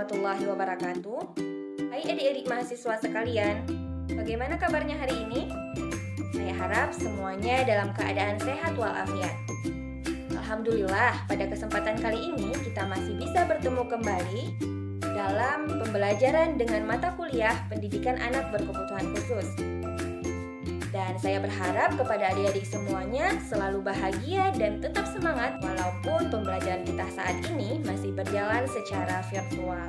warahmatullahi wabarakatuh. Hai adik-adik mahasiswa sekalian, bagaimana kabarnya hari ini? Saya harap semuanya dalam keadaan sehat walafiat. Alhamdulillah, pada kesempatan kali ini kita masih bisa bertemu kembali dalam pembelajaran dengan mata kuliah pendidikan anak berkebutuhan khusus. Dan saya berharap kepada adik-adik semuanya selalu bahagia dan tetap semangat walaupun pembelajaran kita saat ini masih berjalan secara virtual.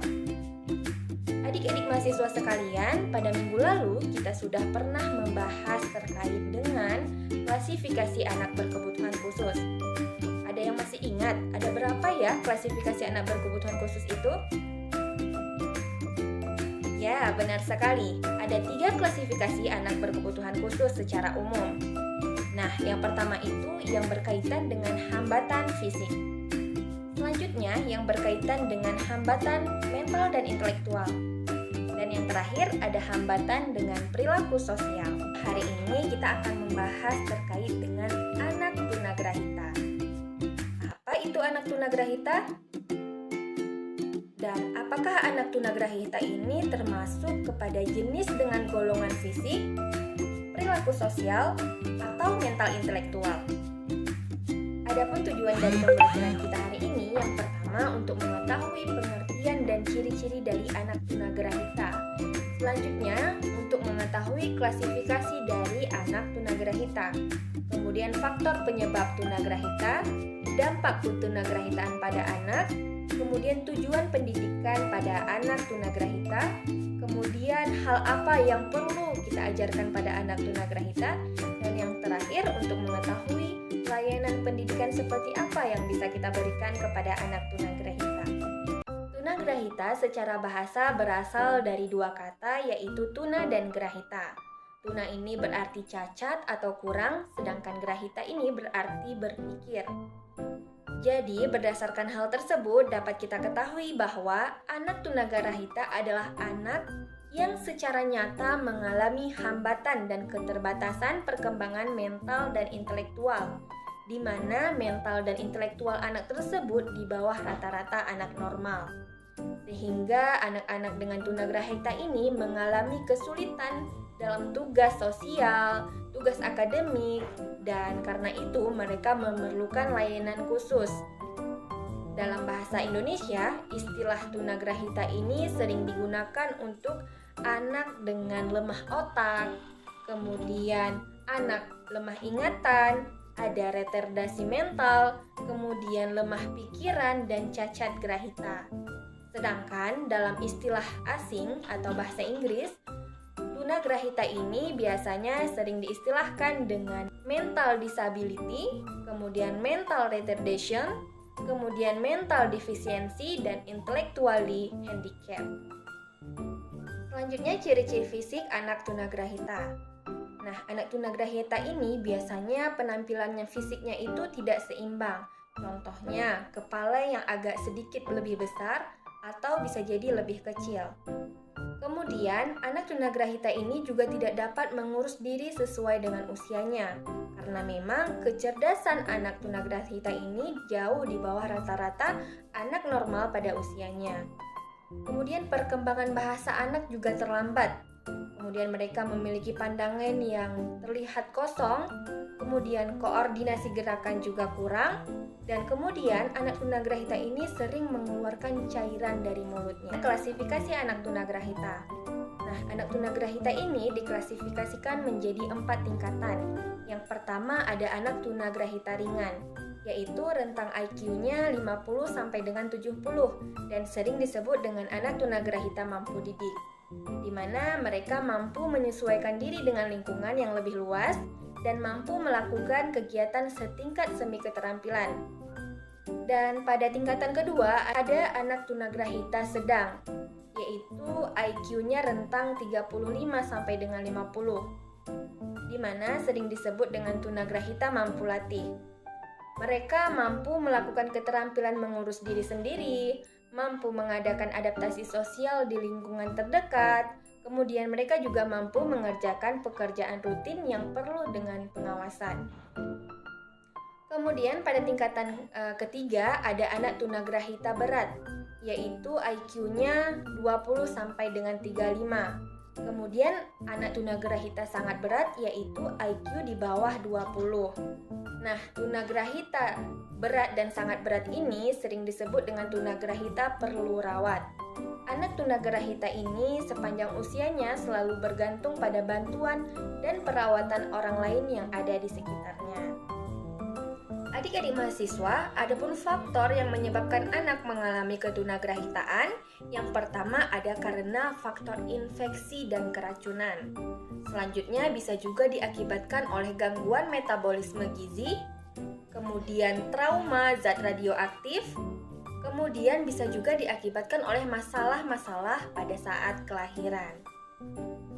Adik-adik mahasiswa sekalian, pada minggu lalu kita sudah pernah membahas terkait dengan klasifikasi anak berkebutuhan khusus. Ada yang masih ingat ada berapa ya klasifikasi anak berkebutuhan khusus itu? Ya, benar sekali. Ada 3 klasifikasi anak berkebutuhan khusus secara umum. Nah, yang pertama itu yang berkaitan dengan hambatan fisik. Selanjutnya, yang berkaitan dengan hambatan mental dan intelektual. Dan yang terakhir, ada hambatan dengan perilaku sosial. Hari ini kita akan membahas terkait dengan anak tunagrahita. Apa itu anak tunagrahita? Dan apakah anak tunagrahita ini termasuk kepada jenis dengan golongan fisik, perilaku sosial, atau mental intelektual? Adapun tujuan dari pembelajaran kita hari ini yang pertama untuk mengetahui pengertian dan ciri-ciri dari anak tunagrahita. Selanjutnya untuk mengetahui klasifikasi dari anak tunagrahita. Kemudian faktor penyebab tunagrahita, dampak tunagrahitaan pada anak, kemudian tujuan pendidikan pada anak tunagrahita, kemudian hal apa yang perlu kita ajarkan pada anak tunagrahita, dan yang terakhir untuk mengetahui layanan pendidikan seperti apa yang bisa kita berikan kepada anak tunagrahita. Tunagrahita secara bahasa berasal dari 2 kata yaitu tuna dan grahita. Tuna ini berarti cacat atau kurang, sedangkan grahita ini berarti berpikir. Jadi, berdasarkan hal tersebut dapat kita ketahui bahwa anak tunagrahita adalah anak yang secara nyata mengalami hambatan dan keterbatasan perkembangan mental dan intelektual, di mana mental dan intelektual anak tersebut di bawah rata-rata anak normal. Sehingga anak-anak dengan tunagrahita ini mengalami kesulitan dalam tugas sosial, tugas akademik, dan karena itu mereka memerlukan layanan khusus. Dalam bahasa Indonesia, istilah tunagrahita ini sering digunakan untuk anak dengan lemah otak, kemudian anak lemah ingatan, ada retardasi mental, kemudian lemah pikiran, dan cacat grahita. Sedangkan dalam istilah asing atau bahasa Inggris, tunagrahita ini biasanya sering diistilahkan dengan mental disability, kemudian mental retardation, kemudian mental deficiency, dan intellectually handicapped. Selanjutnya ciri-ciri fisik anak tunagrahita. Nah, anak tunagrahita ini biasanya penampilannya fisiknya itu tidak seimbang. Contohnya, kepala yang agak sedikit lebih besar atau bisa jadi lebih kecil. Kemudian, anak tunagrahita ini juga tidak dapat mengurus diri sesuai dengan usianya, karena memang kecerdasan anak tunagrahita ini jauh di bawah rata-rata anak normal pada usianya. Kemudian perkembangan bahasa anak juga terlambat. Kemudian mereka memiliki pandangan yang terlihat kosong, kemudian koordinasi gerakan juga kurang, dan kemudian anak tunagrahita ini sering mengeluarkan cairan dari mulutnya. Klasifikasi anak tunagrahita. Nah, anak tunagrahita ini diklasifikasikan menjadi 4 tingkatan. Yang pertama ada anak tunagrahita ringan, yaitu rentang IQ-nya 50 sampai dengan 70 dan sering disebut dengan anak tunagrahita mampu didik, di mana mereka mampu menyesuaikan diri dengan lingkungan yang lebih luas dan mampu melakukan kegiatan setingkat semi keterampilan. Dan pada tingkatan kedua ada anak tunagrahita sedang, yaitu IQ-nya rentang 35 sampai dengan 50, di mana sering disebut dengan tunagrahita mampu latih. Mereka mampu melakukan keterampilan mengurus diri sendiri, mampu mengadakan adaptasi sosial di lingkungan terdekat, kemudian mereka juga mampu mengerjakan pekerjaan rutin yang perlu dengan pengawasan. Kemudian pada tingkatan ketiga ada anak tunagrahita berat, yaitu IQ-nya 20 sampai dengan 35. Kemudian anak tunagrahita sangat berat yaitu IQ di bawah 20. Nah, tunagrahita berat dan sangat berat ini sering disebut dengan tunagrahita perlu rawat. Anak tunagrahita ini sepanjang usianya selalu bergantung pada bantuan dan perawatan orang lain yang ada di sekitarnya. Adik-adik mahasiswa, adapun faktor yang menyebabkan anak mengalami ketunagrahitaan, yang pertama ada karena faktor infeksi dan keracunan. Selanjutnya bisa juga diakibatkan oleh gangguan metabolisme gizi, kemudian trauma zat radioaktif, kemudian bisa juga diakibatkan oleh masalah-masalah pada saat kelahiran.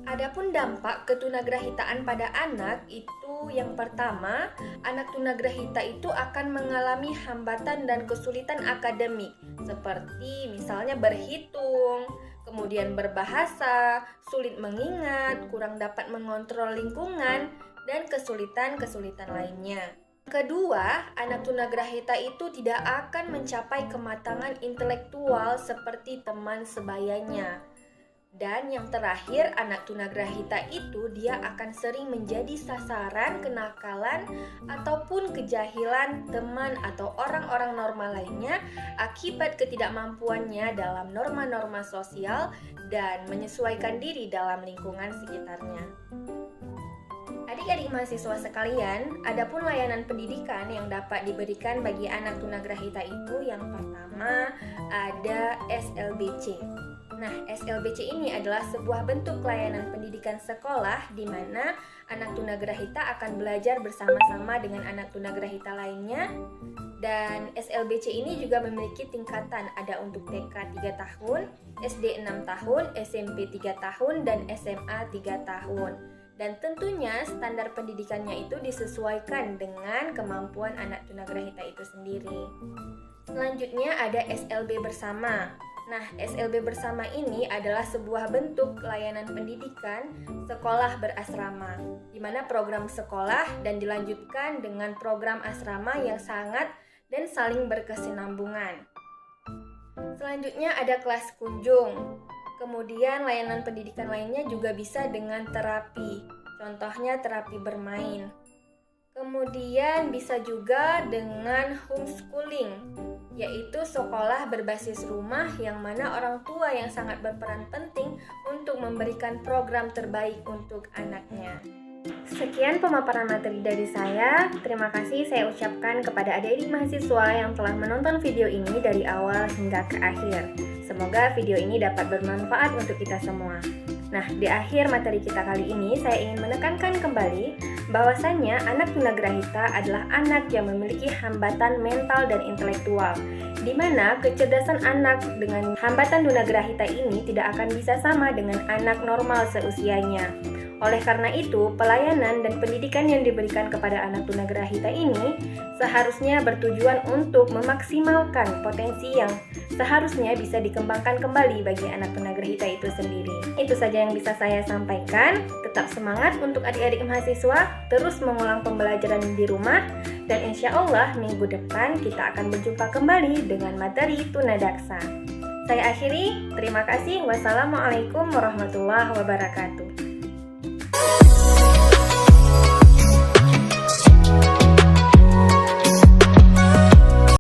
Adapun dampak ketunagrahitaan pada anak itu yang pertama, anak tunagrahita itu akan mengalami hambatan dan kesulitan akademik seperti misalnya berhitung, kemudian berbahasa, sulit mengingat, kurang dapat mengontrol lingkungan, dan kesulitan-kesulitan lainnya. Kedua, anak tunagrahita itu tidak akan mencapai kematangan intelektual seperti teman sebayanya. Dan yang terakhir, anak tunagrahita itu dia akan sering menjadi sasaran kenakalan ataupun kejahilan teman atau orang-orang normal lainnya akibat ketidakmampuannya dalam norma-norma sosial dan menyesuaikan diri dalam lingkungan sekitarnya. Adik-adik mahasiswa sekalian, adapun layanan pendidikan yang dapat diberikan bagi anak tunagrahita itu yang pertama ada SLBC. Nah, SLBC ini adalah sebuah bentuk layanan pendidikan sekolah di mana anak tunagrahita akan belajar bersama-sama dengan anak tunagrahita lainnya. Dan SLBC ini juga memiliki tingkatan, ada untuk TK 3 tahun, SD 6 tahun, SMP 3 tahun, dan SMA 3 tahun. Dan tentunya standar pendidikannya itu disesuaikan dengan kemampuan anak tunagrahita itu sendiri. Selanjutnya ada SLB bersama. Nah, SLB bersama ini adalah sebuah bentuk layanan pendidikan sekolah berasrama, di mana program sekolah dan dilanjutkan dengan program asrama yang sangat dan saling berkesinambungan. Selanjutnya ada kelas kunjung. Kemudian layanan pendidikan lainnya juga bisa dengan terapi, contohnya terapi bermain. Kemudian bisa juga dengan homeschooling, yaitu sekolah berbasis rumah yang mana orang tua yang sangat berperan penting untuk memberikan program terbaik untuk anaknya. Sekian pemaparan materi dari saya. Terima kasih saya ucapkan kepada adik-adik mahasiswa yang telah menonton video ini dari awal hingga ke akhir. Semoga video ini dapat bermanfaat untuk kita semua. Nah, di akhir materi kita kali ini saya ingin menekankan kembali bahwasannya anak tunagrahita adalah anak yang memiliki hambatan mental dan intelektual, di mana kecerdasan anak dengan hambatan tunagrahita ini tidak akan bisa sama dengan anak normal seusianya. Oleh karena itu, pelayanan dan pendidikan yang diberikan kepada anak tunagrahita ini seharusnya bertujuan untuk memaksimalkan potensi yang seharusnya bisa dikembangkan kembali bagi anak tunagrahita itu sendiri. Itu saja yang bisa saya sampaikan. Tetap semangat untuk adik-adik mahasiswa, terus mengulang pembelajaran di rumah, dan insya Allah minggu depan kita akan berjumpa kembali dengan materi Tunadaksa. Saya akhiri, terima kasih. Wassalamualaikum warahmatullahi wabarakatuh.